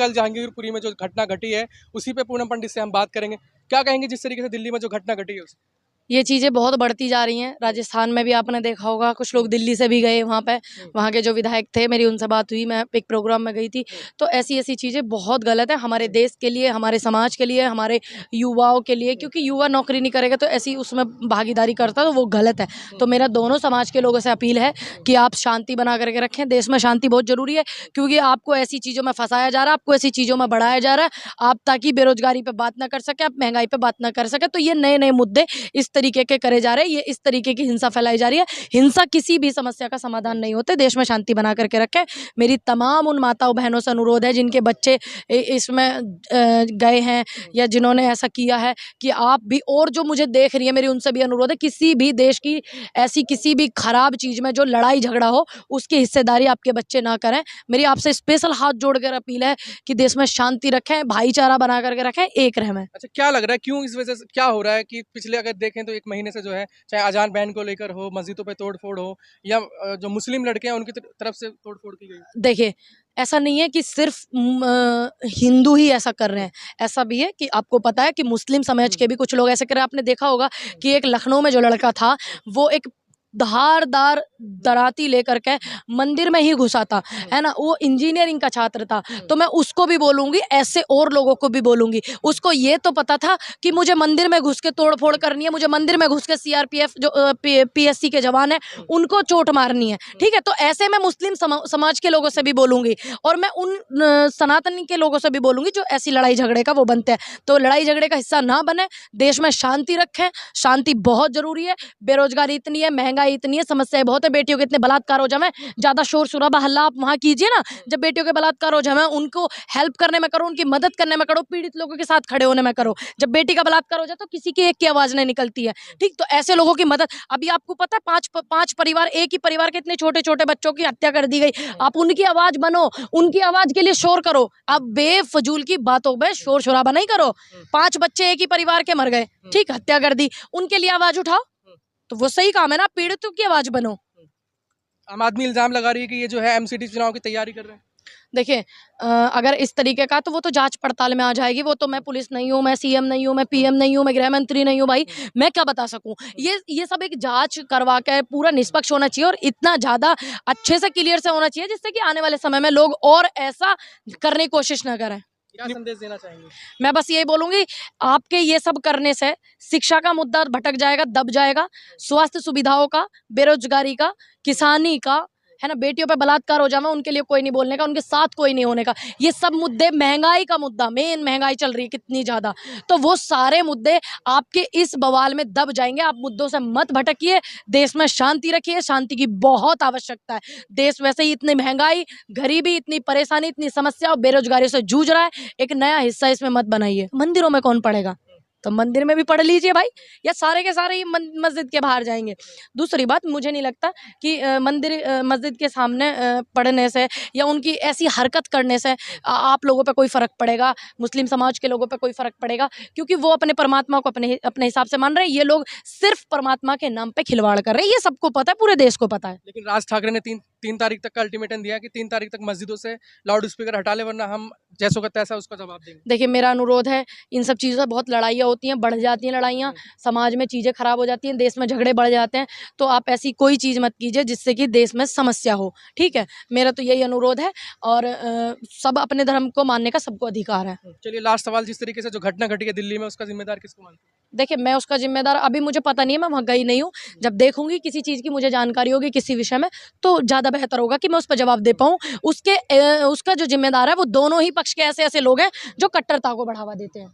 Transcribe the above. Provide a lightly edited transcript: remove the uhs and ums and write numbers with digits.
कल जहांगीरपुरी में जो घटना घटी है उसी पे पूनम पंडित से हम बात करेंगे। क्या कहेंगे जिस तरीके से दिल्ली में जो घटना घटी है ये चीज़ें बहुत बढ़ती जा रही हैं। राजस्थान में भी आपने देखा होगा, कुछ लोग दिल्ली से भी गए वहाँ पे, वहाँ के जो विधायक थे, मेरी उनसे बात हुई, मैं एक प्रोग्राम में गई थी। तो ऐसी ऐसी चीज़ें बहुत गलत है हमारे देश के लिए, हमारे समाज के लिए, हमारे युवाओं के लिए, क्योंकि युवा नौकरी नहीं करेगा तो ऐसी उसमें भागीदारी करता तो वो गलत है। तो मेरा दोनों समाज के लोगों से अपील है कि आप शांति बना करके रखें। देश में शांति बहुत ज़रूरी है, क्योंकि आपको ऐसी चीज़ों में फंसाया जा रहा है, आपको ऐसी चीज़ों में बढ़ाया जा रहा है, आप ताकि बेरोजगारी पे बात ना कर सके, आप महंगाई पे बात ना कर सके। तो ये नए नए मुद्दे इस तरीके के करे जा रहे हैं, ये इस तरीके की हिंसा फैलाई जा रही है। हिंसा किसी भी समस्या का समाधान नहीं होते। देश में शांति बना करके रखें। मेरी तमाम उन माताओं बहनों से अनुरोध है जिनके बच्चे इसमें गए हैं या जिन्होंने ऐसा किया है, कि आप भी, और जो मुझे देख रही है, मेरी उनसे भी अनुरोध है, किसी भी देश की ऐसी किसी भी खराब चीज में जो लड़ाई झगड़ा हो उसकी हिस्सेदारी आपके बच्चे ना करें। मेरी आपसे स्पेशल हाथ जोड़कर अपील है कि देश में शांति रखें, भाईचारा बना करके रखें, एक रहें। अच्छा, क्या लग रहा है क्यों इस वजह से क्या हो रहा है कि पिछले अगर देखें तो एक महीने से जो है, चाहे अजान बैन को लेकर हो, मस्जिदों पे तोड़फोड़ हो, या जो मुस्लिम लड़के हैं उनकी तरफ से तोड़फोड़ की गई। देखिए, ऐसा नहीं है कि सिर्फ हिंदू ही ऐसा कर रहे हैं, ऐसा भी है कि आपको पता है कि मुस्लिम समाज के भी कुछ लोग ऐसे कर रहे हैं। आपने देखा होगा कि एक लखनऊ में जो लड़का था, वो एक धारदार दराती लेकर के मंदिर में ही घुसा था, है ना। वो इंजीनियरिंग का छात्र था। तो मैं उसको भी बोलूंगी, ऐसे और लोगों को भी बोलूंगी। उसको ये तो पता था कि मुझे मंदिर में घुस के तोड़फोड़ करनी है, मुझे मंदिर में घुस के सीआरपीएफ जो पीएससी के जवान है उनको चोट मारनी है, ठीक है। तो ऐसे मैं मुस्लिम समाज के लोगों से भी बोलूंगी, और मैं उन सनातनी के लोगों से भी बोलूंगी जो ऐसी लड़ाई झगड़े का वो बनते हैं। तो लड़ाई झगड़े का हिस्सा ना बने, देश में शांति रखें। शांति बहुत जरूरी है। बेरोजगारी इतनी है, महंगाई इतनी है, समस्याएं बहुत है, बेटियों के इतने बलात्कार हो जाए, ज्यादा शोर शराबा हल्ला आप वहां कीजिए ना। जब बेटियों के बलात्कार हो जाए, उनको हेल्प करने में करो, उनकी मदद करने में करो, पीड़ित लोगों के साथ खड़े होने में करो। जब बेटी का बलात्कार हो जाए तो किसी की एक की आवाज नहीं निकलती है, ठीक। तो ऐसे लोगों की मदद, अभी आपको पता है पांच परिवार, एक ही परिवार के इतने छोटे छोटे बच्चों की हत्या कर दी गई। आप उनकी आवाज बनो, उनकी आवाज के लिए शोर करो। आप बेफजूल की बातों पर शोर शराबा नहीं करो। 5 बच्चे एक ही परिवार के मर गए, ठीक, हत्या कर दी, उनके लिए आवाज उठाओ, तो वो सही काम है ना। पीड़ितों की आवाज बनो। आम आदमी इल्जाम लगा रही है कि ये जो है एमसीडी चुनाव की तैयारी कर रहे हैं। देखिए, अगर इस तरीके का, तो वो तो जांच पड़ताल में आ जाएगी। वो तो मैं पुलिस नहीं हूँ, मैं सीएम नहीं हूँ, मैं पीएम नहीं हूँ, मैं गृह मंत्री नहीं हूँ, भाई मैं क्या बता सकूं। ये सब एक जांच करवा के पूरा निष्पक्ष होना चाहिए, और इतना ज्यादा अच्छे से क्लियर से होना चाहिए जिससे कि आने वाले समय में लोग और ऐसा करने की कोशिश न करें। क्या संदेश देना चाहेंगे? मैं बस यही बोलूंगी, आपके ये सब करने से शिक्षा का मुद्दा भटक जाएगा, दब जाएगा, स्वास्थ्य सुविधाओं का, बेरोजगारी का, किसानी का, है ना, बेटियों पे बलात्कार हो जाए उनके लिए कोई नहीं बोलने का, उनके साथ कोई नहीं होने का। ये सब मुद्दे, महंगाई का मुद्दा, मेन महंगाई चल रही है कितनी ज्यादा, तो वो सारे मुद्दे आपके इस बवाल में दब जाएंगे। आप मुद्दों से मत भटकिए, देश में शांति रखिए। शांति की बहुत आवश्यकता है। देश वैसे ही इतनी महंगाई, गरीबी, इतनी परेशानी, इतनी समस्या और बेरोजगारी से जूझ रहा है, एक नया हिस्सा इसमें मत बनाइए। मंदिरों में कौन पढ़ेगा, तो मंदिर में भी पढ़ लीजिए भाई, या सारे के सारे ही मस्जिद के बाहर जाएंगे। दूसरी बात, मुझे नहीं लगता कि मस्जिद के सामने पढ़ने से या उनकी ऐसी हरकत करने से आप लोगों पे कोई फ़र्क पड़ेगा, मुस्लिम समाज के लोगों पे कोई फ़र्क पड़ेगा, क्योंकि वो अपने परमात्मा को अपने हिसाब से मान रहे हैं। ये लोग सिर्फ परमात्मा के नाम पे खिलवाड़ कर रहे हैं, ये सबको पता है, पूरे देश को पता है। लेकिन राज ठाकरे ने तीन तारीख तक का अल्टीमेटम दिया कि 3 तारीख तक मस्जिदों से लाउड स्पीकर हटा ले, वरना हम जैसो का तैसा उसका जवाब देंगे। देखिए, मेरा अनुरोध है, इन सब चीज़ों से बहुत लड़ाइयाँ होती हैं, बढ़ जाती हैं लड़ाइयाँ, समाज में चीज़ें खराब हो जाती हैं, देश में झगड़े बढ़ जाते हैं। तो आप ऐसी कोई चीज़ मत कीजिए जिससे कि देश में समस्या हो, ठीक है। मेरा तो यही अनुरोध है, और सब अपने धर्म को मानने का सबको अधिकार है। चलिए, लास्ट सवाल, जिस तरीके से जो घटना घटी है दिल्ली में, उसका जिम्मेदार किसको मानते हैं? देखिए, मैं उसका जिम्मेदार अभी मुझे पता नहीं है, मैं वहाँ गई नहीं हूँ। जब देखूंगी किसी चीज़ की मुझे जानकारी होगी किसी विषय में, तो ज़्यादा बेहतर होगा कि मैं उस पर जवाब दे पाऊँ। उसका जो जिम्मेदार है वो दोनों ही पक्ष के ऐसे ऐसे लोग हैं जो कट्टरता को बढ़ावा देते हैं।